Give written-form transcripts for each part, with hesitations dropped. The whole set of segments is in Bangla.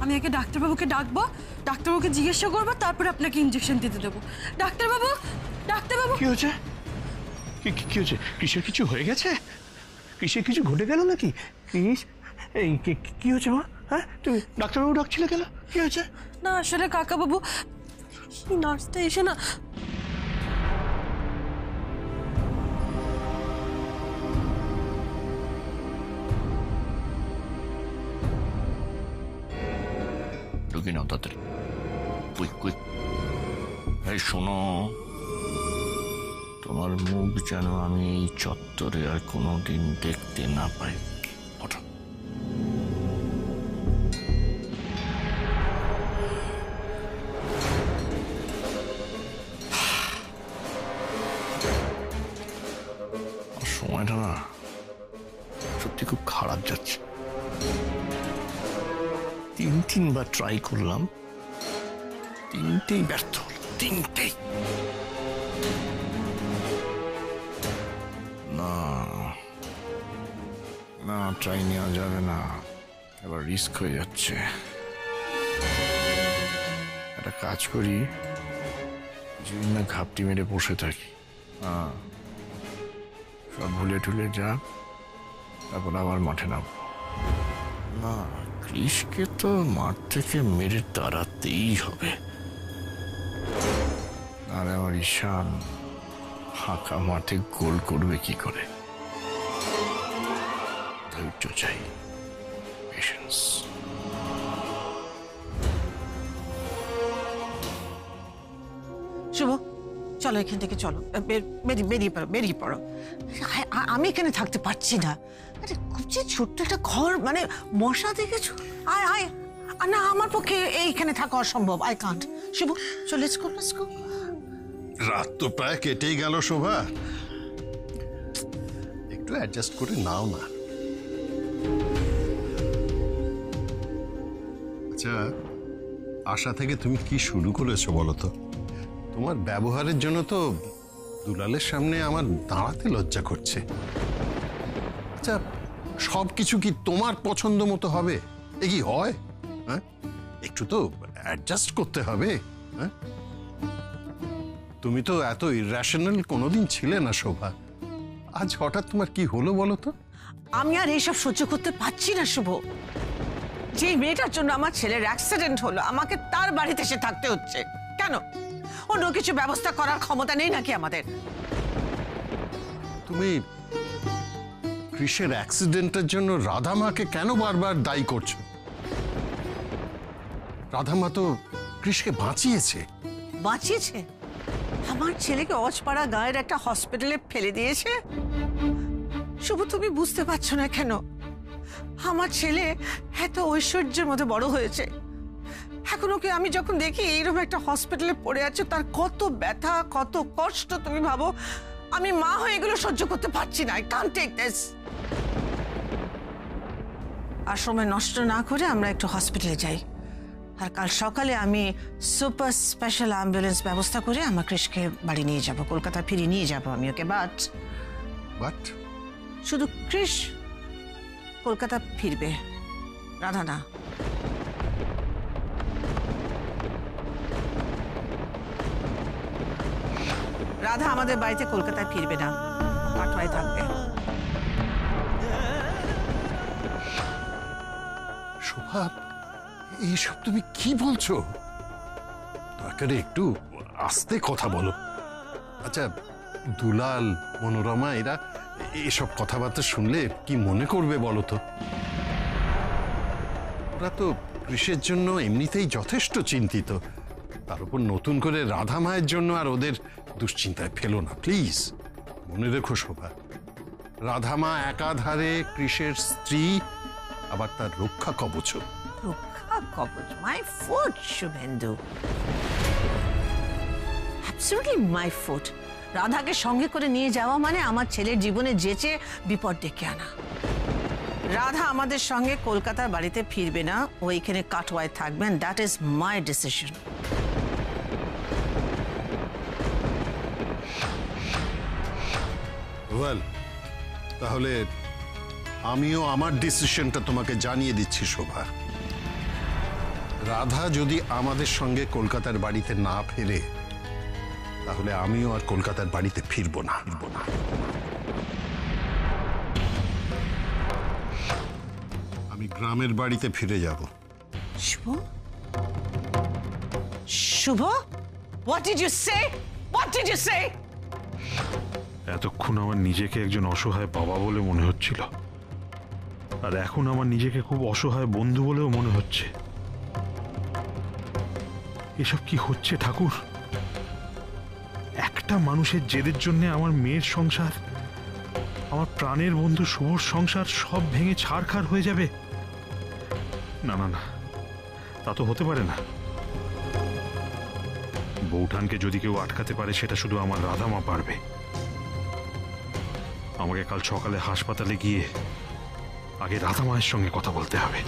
আমি আগে ডাক্তারবাবুকে ডাকবো, ডাক্তারবাবুকে জিজ্ঞাসা করবো, তারপরে আপনাকে ইঞ্জেকশন দিতে দেবো। ডাক্তারবাবু, ডাক্তারবাবু। কি হয়েছে? কি হয়েছে? কিসের কিছু হয়ে গেছে? কিসের কিছু ঘটে গেল নাকি? এই কি হয়েছে মা? হ্যাঁ, তুমি ডাক্তারবাবু ডাকছিলে কেন? কি হয়েছে? না আসলে কাকাবাবু, নার্সটা এসে না ঢুকি নাও তাড়াতাড়ি, কুইক কুইক। এই শোনো, তোমার মুখ যেন আমি এই চত্বরে আর কোনোদিন দেখতে না পাই। ওঠো। সময়টা না সত্যি খুব খারাপ যাচ্ছে। 3-3বার ট্রাই করলাম, 3টেই ব্যর্থ হলো, 3টেই। না না, ট্রাই নেওয়া যাবে না, এবার রিস্ক হয়ে যাচ্ছে। একটা কাজ করি, যেদিন না ঘাপটি মেরে বসে থাকি, সব ভুলে টুলে যা, তারপর আবার মাঠে নামবো। না, কৃষকে তো মাঠ থেকে মেরে তাড়াতেই হবে, আর আমার ঈশান ফাঁকা মাঠে গোল করবে কি করে? ধৈর্য চাই, পেশেন্স। শুভ, চলো এখান থেকে, চলো বেরিয়ে পড়ো। আমি এখানে থাকতে পারছি না। আরে খুব যে ছোট্ট একটা ঘর, মানে মশা দেখেছো? আয় আয়, না আমার পক্ষে এইখানে থাকা অসম্ভব। I can't. শুভ, চলো, লেটস গো। রাত তো প্রায় কেটেই গেল শোভা, একটু অ্যাডজাস্ট করে নাও না। আচ্ছা, আশা থেকে তুমি কি শুরু করেছো বলো তো? তোমার ব্যবহারের জন্য তো দুলালের সামনে আমার দাঁড়াতে লজ্জা করছে। আচ্ছা, সব কিছু কি তোমার পছন্দ মতো হবে? এ কি হয়? হ্যাঁ, একটু তো অ্যাডজাস্ট করতে হবে। হ্যাঁ, তুমি তো এত ইরেশনাল কোনোদিন ছিলে না শোভা, আজ হঠাৎ তোমার কি হলো বলো তো? আমি আর এইসব সহ্য করতে পারছি না শুভ। যে মেয়েটার জন্য আমার ছেলের অ্যাক্সিডেন্ট হলো, আমাকে তার বাড়িতে এসে থাকতে হচ্ছে কেন? অন্য কিছু ব্যবস্থা করার ক্ষমতা নেই নাকি আমাদের? তুমি কৃষের অ্যাক্সিডেন্টের জন্য রাধামাকে কেন বারবার দায়ী করছো? রাধামা তো কৃষকে বাঁচিয়েছে। বাঁচিয়েছে? আমার ছেলেকে অজপাড়া গায়ের একটা হসপিটালে ফেলে দিয়েছে। শুভ, তুমি বুঝতে পারছো না কেন? আমার ছেলে এত ঐশ্বর্যের মধ্যে বড় হয়েছে, এখন ওকে আমি যখন দেখি এইরকম একটা হসপিটালে পড়ে আছে, তার কত ব্যথা, কত কষ্ট তুমি ভাবো। আমি মা হয়ে এগুলো সহ্য করতে পারছি না। I can't take this. আর সময় নষ্ট না করে আমরা একটু হসপিটালে যাই, আর কাল সকালে আমি সুপার স্পেশাল অ্যাম্বুলেন্স ব্যবস্থা করে আমার কৃষকে বাড়ি নিয়ে যাব, কলকাতা ফিরিয়ে নিয়ে যাব আমি ওকে। বাট শুধু কৃষ কলকাতা ফিরবে, রাধা না। রাধা আমাদের বাড়িতে কলকাতায় ফিরবে না, কাটোয়ায় থাকবে। শোভা, এইসব তুমি কি বলছো? দরকারে একটু আস্তে কথা বলো। আচ্ছা, দুলাল, মনোরমা এরা এসব কথাবার্তা শুনলে কি মনে করবে বলো তো? ওরা তো কৃষের জন্য এমনিতেই যথেষ্ট চিন্তিত, তার উপর নতুন করে রাধা মায়ের জন্য আর ওদের দুশ্চিন্তায় ফেলো না প্লিজ। মনে রেখো শোভা, রাধামা একাধারে কৃষের স্ত্রী, আবার তার রক্ষা কবচ। রক্ষা কবচ? My foot, Suvendu, absolutely my foot. রাধাকে সঙ্গে করে নিয়ে যাওয়া মানে আমার ছেলের জীবনে যেচে বিপদ ডেকে আনা। রাধা আমাদের সঙ্গে কলকাতার বাড়িতে ফিরবে না, ও এখানে কাটোয়ায় থাকবেন। That is my decision. Well, তাহলে আমিও আমার ডিসিশনটা তোমাকে জানিয়ে দিচ্ছি শোভা। রাধা যদি আমাদের সঙ্গে কলকাতার বাড়িতে না ফেরে, তাহলে আমিও আর কলকাতার বাড়িতে ফিরবো না। আমি গ্রামের বাড়িতে ফিরে যাব। শুভ, শুভ, what did you say? What did you say? এতক্ষণ আমার নিজেকে একজন অসহায় বাবা বলে মনে হচ্ছিল, আর এখন আমার নিজেকে খুব অসহায় বন্ধু বলেও মনে হচ্ছে। এসব কি হচ্ছে ঠাকুর? একটা মানুষের জেদের জন্য আমার মেয়ের সংসার, আমার প্রাণের বন্ধু শুভর সংসার সব ভেঙে ছারখার হয়ে যাবে? না না না, তা তো হতে পারে না। বৌঠানকে যদি কেউ আটকাতে পারে, সেটা শুধু আমার রাধামা পারবে। আমাকে কাল সকালে হাসপাতালে গিয়ে আগে রাধা মায়ের সঙ্গে কথা বলতে হবে।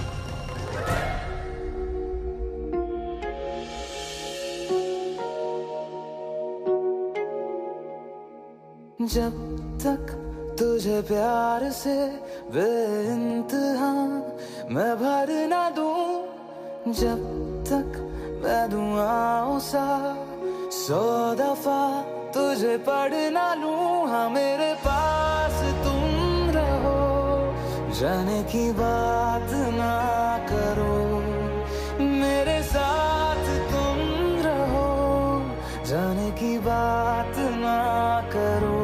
जब तक तुझे प्यार से बेइंतहा मैं भर ना दूं, जब तक मैं दुआओं सा 100 दफा तुझे पढ़ ना लूं, हाँ मेरे पास तुम रहो, जाने की बात ना करो, मेरे साथ तुम रहो, जाने की बात ना करो।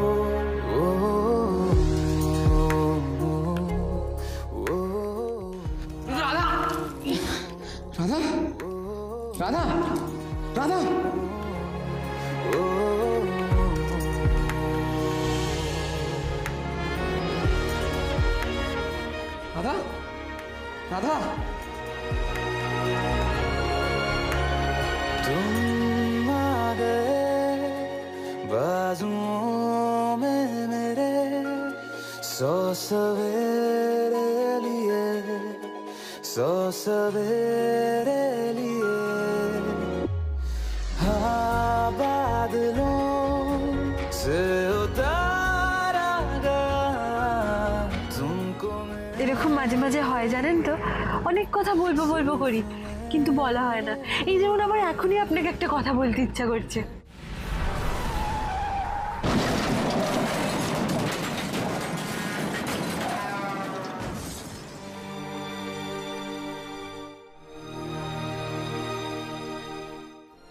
রাধা, राधा राधा राधा राधा राधा तुम आ गए बाजुओं में मेरे, 100 सवेरे लिए, 100 सवेरे लिए, हाँ बादलों से उतारा गया तुमको। এরকম মাঝে মাঝে হয় জানেন তো, অনেক কথা বলবো বলবো করি, কিন্তু বলা হয় না। এই যেমন আমার এখনই আপনাকে একটা কথা বলতে ইচ্ছা করছে।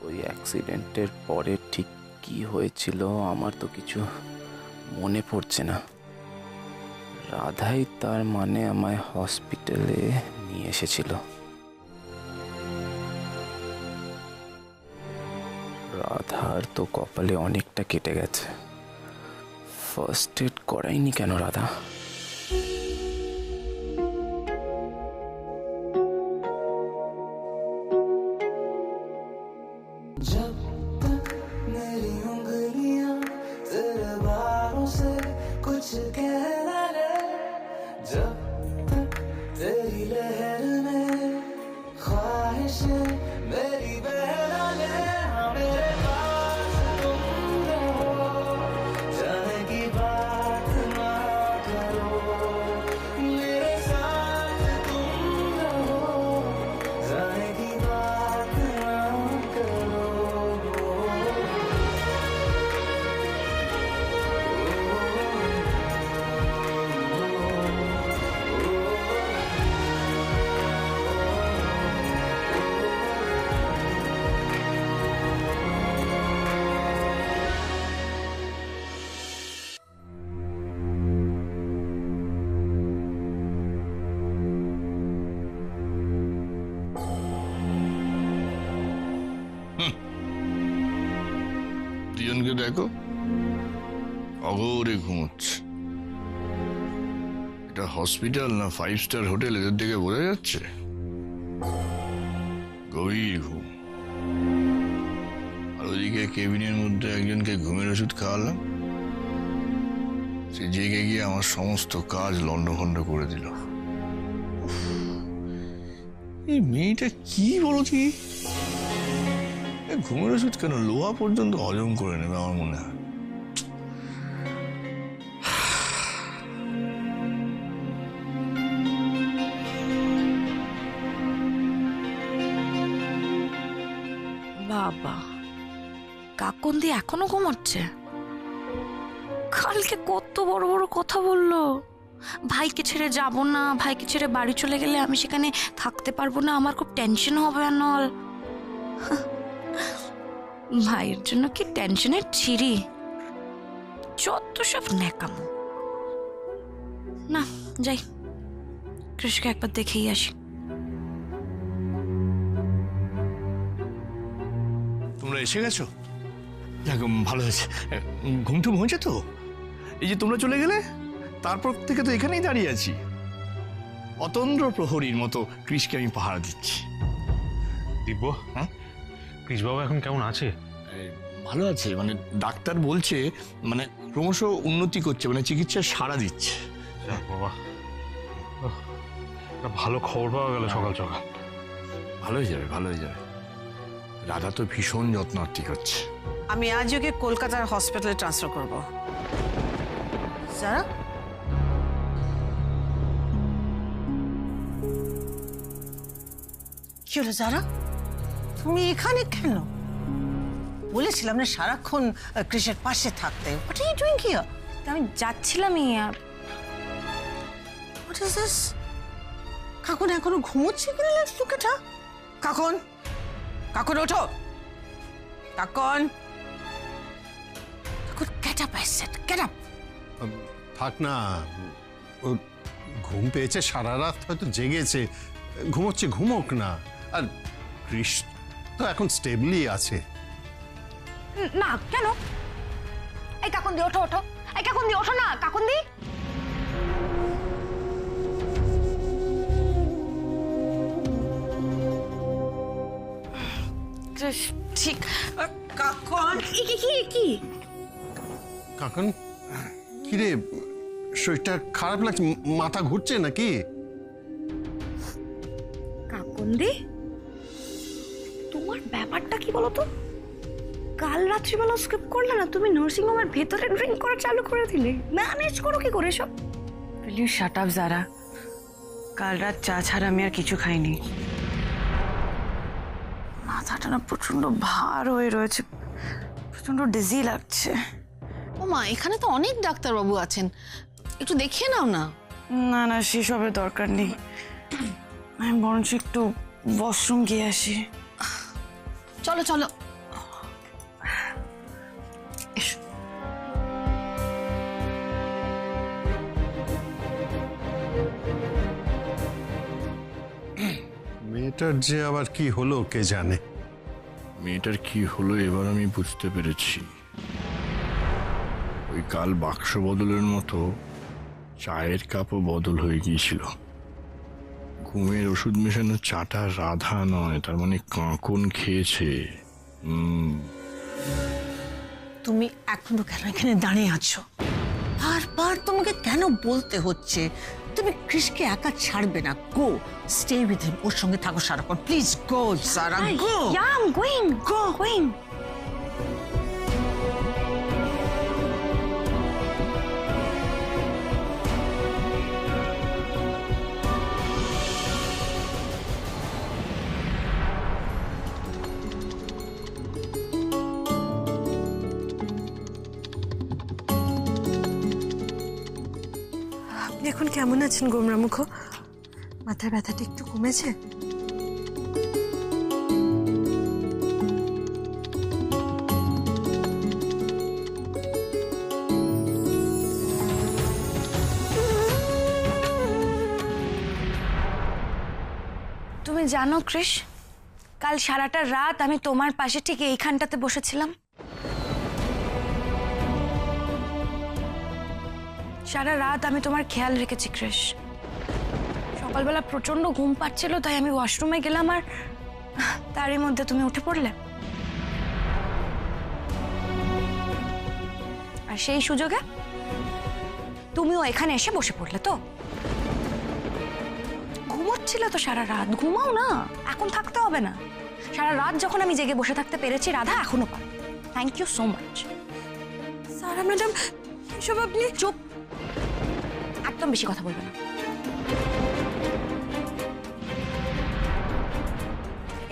ওই অ্যাক্সিডেন্টের পরে ঠিক কি হয়েছিল আমার তো কিছু মনে পড়ছে না। রাধাই তার মানে আমায় হসপিটালে নিয়ে এসেছিল। রাধার তো কপালে অনেকটা কেটে গেছে, ফার্স্ট এড করায়নি কেন রাধা? जब तक मेरी उंगलियां तेरे बालों से कुछ कह ना ले, जब तक तेरी लहर में ख्वाहिशें मेरी बह ना ले, हाँ मेरे पास तुम रहो, जाने की बात ना करो, मेरे साथ तुम रहो, जाने की बात ना करो। দুজনকে দেখো, অগৌরে ঘুমোচ্ছে। এটা হসপিটাল না 5 স্টার হোটেল, এদের দিকে বোঝা যাচ্ছে। গভীর ঘুম। আর ওদিকে কেবিনের মধ্যে একজনকে ঘুমের ওষুধ খাওয়ালাম, সে জেগে গিয়ে আমার সমস্ত কাজ লন্ডভন্ড করে দিল। এই মেয়েটা কি বলো তুই? ঘুমের ওষুধ কেন, লোহা পর্যন্ত হজম করে নেবে আমার মনে হয়। বাবা, কাকন্দি এখনো ঘুমাচ্ছে? কালকে কত বড় বড় কথা বললো, ভাইকে ছেড়ে যাব না, ভাইকে ছেড়ে বাড়ি চলে গেলে আমি সেখানে থাকতে পারবো না, আমার খুব টেনশন হবে অনল। ভাইয়ের জন্য কি টেনশনের ছিরি, যত সব ন্যাকামো। না যাই, কৃষকে একবার দেখেই আসি। তোমরা এসে গেছো? যাক, ভালো হয়েছে। ঘুম টুম হয়েছে তো? এই যে তোমরা চলে গেলে তারপর থেকে তো এখানেই দাঁড়িয়ে আছি, অতন্দ্র প্রহরীর মতো কৃষকে আমি পাহারা দিচ্ছি। দিব্য, হ্যাঁ? কৃষবাবু এখন কেমন আছে? ভালো আছে, মানে ডাক্তার বলছে মানে ক্রমশ উন্নতি করছে, মানে চিকিৎসার সাড়া দিচ্ছে। যাক বাবা, একটা ভালো খবর পাওয়া গেল সকাল সকাল। ভালো হয়ে যাবে, ভালো হয়ে যাবে। রাধা তো ভীষণ যত্নার্থী হচ্ছে। আমি আজ ওকে কলকাতার হসপিটালে ট্রান্সফার করব। যারা কি হলো যারা, তুমি এখানে কেন? বলেছিলাম না সারাক্ষণ কৃষের পাশে থাকতে। What are you doing here? আমি যাচ্ছিলামই। What is this? কাকন এখনো ঘুমোচ্ছে কিনা? Let's look at her. কাকন, কাকন ওঠো। কাকন, কাকন get up, I said, get up. থাক না, ও ঘুম পেয়েছে, সারা রাত হয়তো জেগেছে, ঘুমোচ্ছে, ঘুমোক না। আর কৃষ তো এখন স্টেবলি আছে। না কেন? এই কাকুন্দি ওঠো, ওঠো। এই কাকুন্দি ওঠো না, কাকুন্দি। ঠিক। কাকন, কি? কাকন, কিরে, শরীরটা খারাপ লাগছে? মাথা ঘুরছে নাকি? কাকুন্দি, তোমার ব্যাপারটা কি বলো তো? কাল রাত্রিবেলা স্কিপ করলে না, তুমি নার্সিং হোমের ভেতরে ড্রিঙ্ক করা চালু করে দিলে। ম্যানেজ করো কি করে সব? Will you shut up, জারা? কাল রাত চা ছাড়া আমি আর কিছু খাইনি। মাথাটা না প্রচন্ড ভার হয়ে রয়েছে, প্রচন্ড ডিজি লাগছে। ও মা, এখানে তো অনেক ডাক্তারবাবু আছেন, একটু দেখিয়ে নাও না। না না, সেসবের দরকার নেই, আমি বরঞ্চ একটু ওয়াশরুম গিয়ে আসি। চলো চলো। মেয়েটার যে আবার কি হলো কে জানে। মেয়েটার কি হলো এবার আমি বুঝতে পেরেছি। ওই কাল বাক্স বদলের মতো চায়ের কাপও বদল হয়ে গিয়েছিল। ঘুমের ওষুধ মেশানো চাটা রাধা নয়, তার মানে কাঁকন খেয়েছে। তুমি এখনো কেন এখানে দাঁড়িয়ে আছো? বারবার তোমাকে কেন বলতে হচ্ছে তুমি কৃষকে একা ছাড়বে না? গো, স্টে উইথ হিম, ওর সঙ্গে থাকো সারাক্ষণ। Please go Sara, go. Yeah, I'm going. Going. আপনি এখন কেমন আছেন গোমরামুখ? মাথার ব্যথাটা একটু কমেছে? তুমি জানো কৃষ, কাল সারাটা রাত আমি তোমার পাশে ঠিক এইখানটাতে বসেছিলাম। সারা রাত আমি তোমার খেয়াল রেখেছি কৃষ। সকালবেলা প্রচন্ড ঘুম পাচ্ছিল, তাই আমি ওয়াশরুমে গেলাম, আর তারই মধ্যে তুমি উঠে পড়লে। আর সেই সুযোগে তুমিও এখানে এসে বসে পড়লে। তো ঘুমোচ্ছিলে তো সারা রাত, ঘুমাও না, এখন থাকতে হবে না। সারা রাত যখন আমি জেগে বসে থাকতে পেরেছি, রাধা এখনো পারে। Thank you so much. Sara madam, এসব আপনি চুপ, একদম বেশি কথা বলবে না।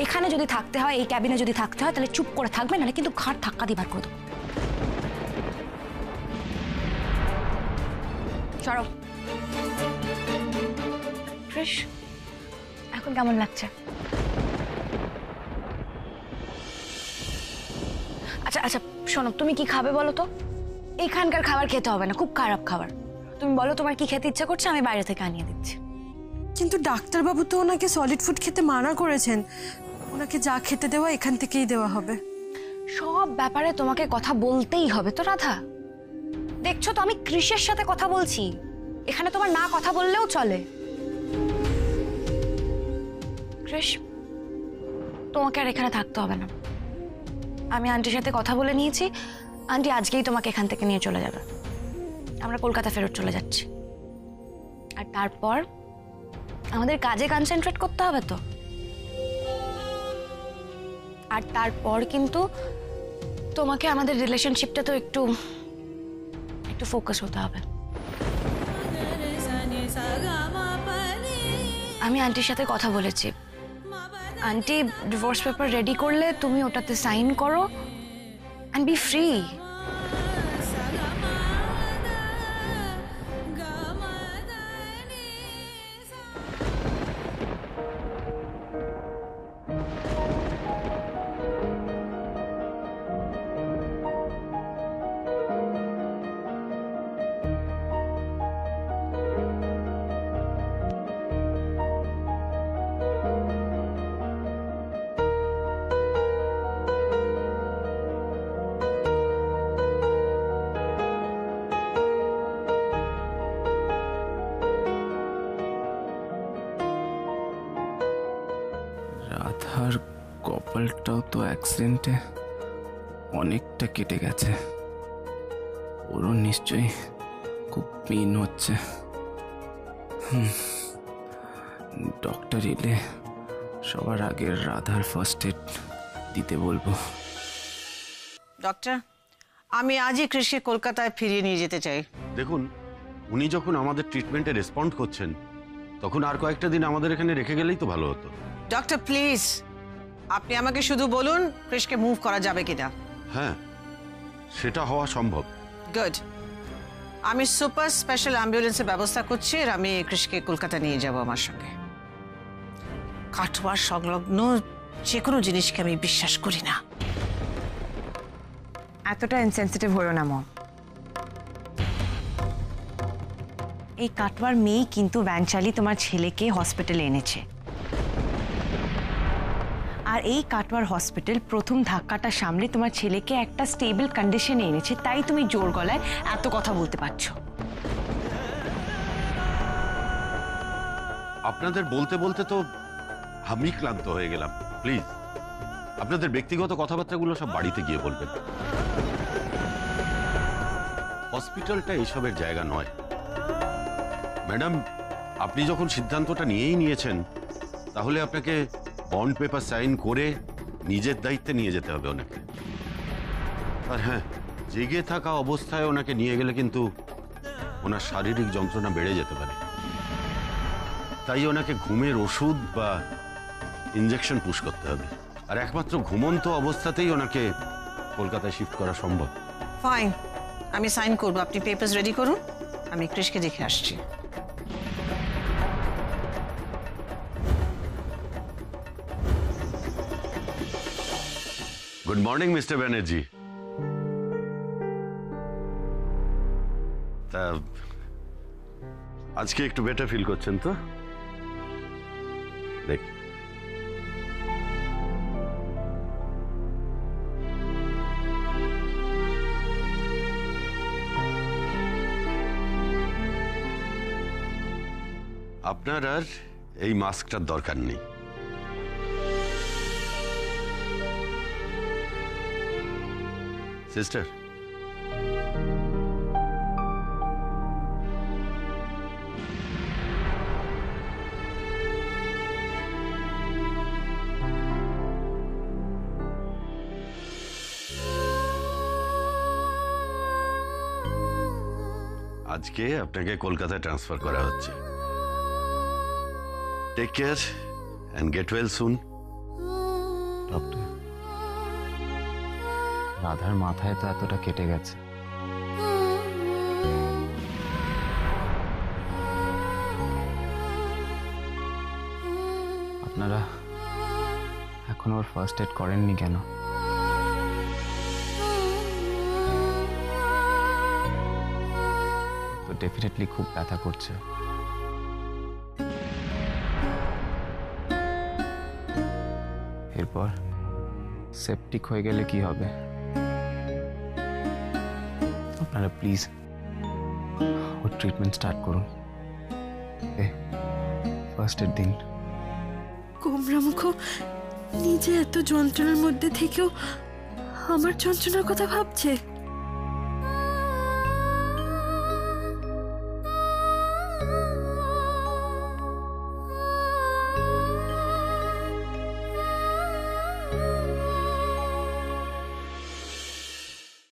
এখানে যদি থাকতে হয়, এই ক্যাবিনে যদি থাকতে হয়, তাহলে চুপ করে থাকবে, নাহলে কিন্তু ঘাট ধাক্কা দিয়ে বার করে দেবো। সরো। কৃষ, এখন কেমন লাগছে? আচ্ছা আচ্ছা শোনো, তুমি কি খাবে বলো তো? এখানকার খাবার খেতে হবে না, খুব খারাপ খাবার। তুমি বলো তোমার কি খেতে ইচ্ছা করছে, আমি বাইরে থেকে আনিয়ে দিচ্ছি। কিন্তু ডাক্তারবাবু তো ওনাকে সলিড ফুড খেতে মানা করেছেন। ওনাকে যা খেতে দেওয়া এখান থেকেই দেওয়া হবে। সব ব্যাপারে তোমাকে কথা বলতেই হবে তো রাধা। দেখছো তো আমি কৃষের সাথে কথা বলছি, এখানে তোমার না কথা বললেও চলে। কৃষ, তোমাকে আর এখানে থাকতে হবে না। আমি আন্টির সাথে কথা বলে নিয়েছি, আন্টি আজকেই তোমাকে এখান থেকে নিয়ে চলে যাবে। আমরা কলকাতা ফেরত চলে যাচ্ছি। আর তারপর আমাদের কাজে কনসেন্ট্রেট করতে হবে তো। আর তারপর কিন্তু তোমাকে আমাদের রিলেশনশিপটা তো একটু ফোকাস হতে হবে। আমি আন্টির সাথে কথা বলেছি, আন্টি ডিভোর্স পেপার রেডি করলে তুমি ওটাতে সাইন করো অ্যান্ড বি ফ্রি। রাধার কপালটাও তো অ্যাক্সিডেন্টে অনেকটা কেটে গেছে, ওরও নিশ্চয়ই খুব পেন হচ্ছে। ডক্টর এলে সবার আগে রাধার ফার্স্ট এড দিতে বলবো। ডক্টর, আমি আজই কৃষি কলকাতায় ফিরিয়ে নিয়ে যেতে চাই। দেখুন, উনি যখন আমাদের ট্রিটমেন্টে রেসপন্ড করছেন, তখন আর কয়েকটা দিন আমাদের এখানে রেখে গেলেই তো ভালো হতো। ডক্টর প্লিজ, আপনি আমাকে শুধু বলুন কৃষকে মুভ করা যাবে কিনা। হ্যাঁ, সেটা হওয়া সম্ভব। গুড, আমি সুপার স্পেশাল অ্যাম্বুলেন্সের ব্যবস্থা করছি আর আমি কৃষকে কলকাতা নিয়ে যাব আমার সঙ্গে। কাটোয়ার সংলগ্ন যে কোনো জিনিসকে আমি বিশ্বাস করি না। এতটা ইনসেনসিটিভ হলো না মম। এই কাটোয়ার মেয়ে কিন্তু ভ্যান চালিয়ে তোমার ছেলেকে হসপিটালে এনেছে, আর এই কাটোয়ার হসপিটাল প্রথম ধাক্কাটা সামলে তোমার ছেলেকে একটা স্টেবল কন্ডিশনে এনেছে, তাই তুমি জোর গলায় এত কথা বলতে পারছো। আপনাদের বলতে বলতে তো আমি ক্লান্ত হয়ে গেলাম। প্লিজ, আপনাদের ব্যক্তিগত কথাবার্তাগুলো সব বাড়িতে গিয়ে বলবেন। হসপিটালটা এইসবের জায়গা নয়। ম্যাডাম, আপনি যখন সিদ্ধান্তটা নিয়েই নিয়েছেন, তাহলে আপনাকে বন্ড পেপার সাইন করে নিজের দায়িত্বে নিয়ে যেতে হবে ওনাকে। আর হ্যাঁ, জেগে থাকা অবস্থায় ওনাকে নিয়ে গেলে কিন্তু ওনার শারীরিক যন্ত্রণা বেড়ে যেতে পারে। তাই ওনাকে ঘুমের ওষুধ বা ইনজেকশন পুশ করতে হবে। আর একমাত্র ঘুমন্ত অবস্থাতেই ওনাকে কলকাতায় শিফট করা সম্ভব। ফাইন, আমি সাইন করব, আপনি পেপারস রেডি করুন, আমি কৃষকে দেখে আসছি। Good morning mister Banerjee. তা আজকে একটু বেটার ফিল করছেন তো? দেখ, আপনার আর এই মাস্কটার দরকার নেই। সিস্টার, আজকে আপনাকে কলকাতায় ট্রান্সফার করা হচ্ছে। Take care and get well soon. Doctor, রাধার মাথায় তো এতটা কেটে গেছে, আপনারা এখন ওর ফার্স্ট এড করেননি কেন? তো ডেফিনেটলি খুব ব্যথা করছে। এরপর সেপটিক হয়ে গেলে কি হবে? আপনারা প্লিজ ওর ট্রিটমেন্ট স্টার্ট করুন। ফার্স্ট এড দিন। গোমরামুখ নিজে এত যন্ত্রণার মধ্যে থেকেও আমার যন্ত্রণার কথা ভাবছে।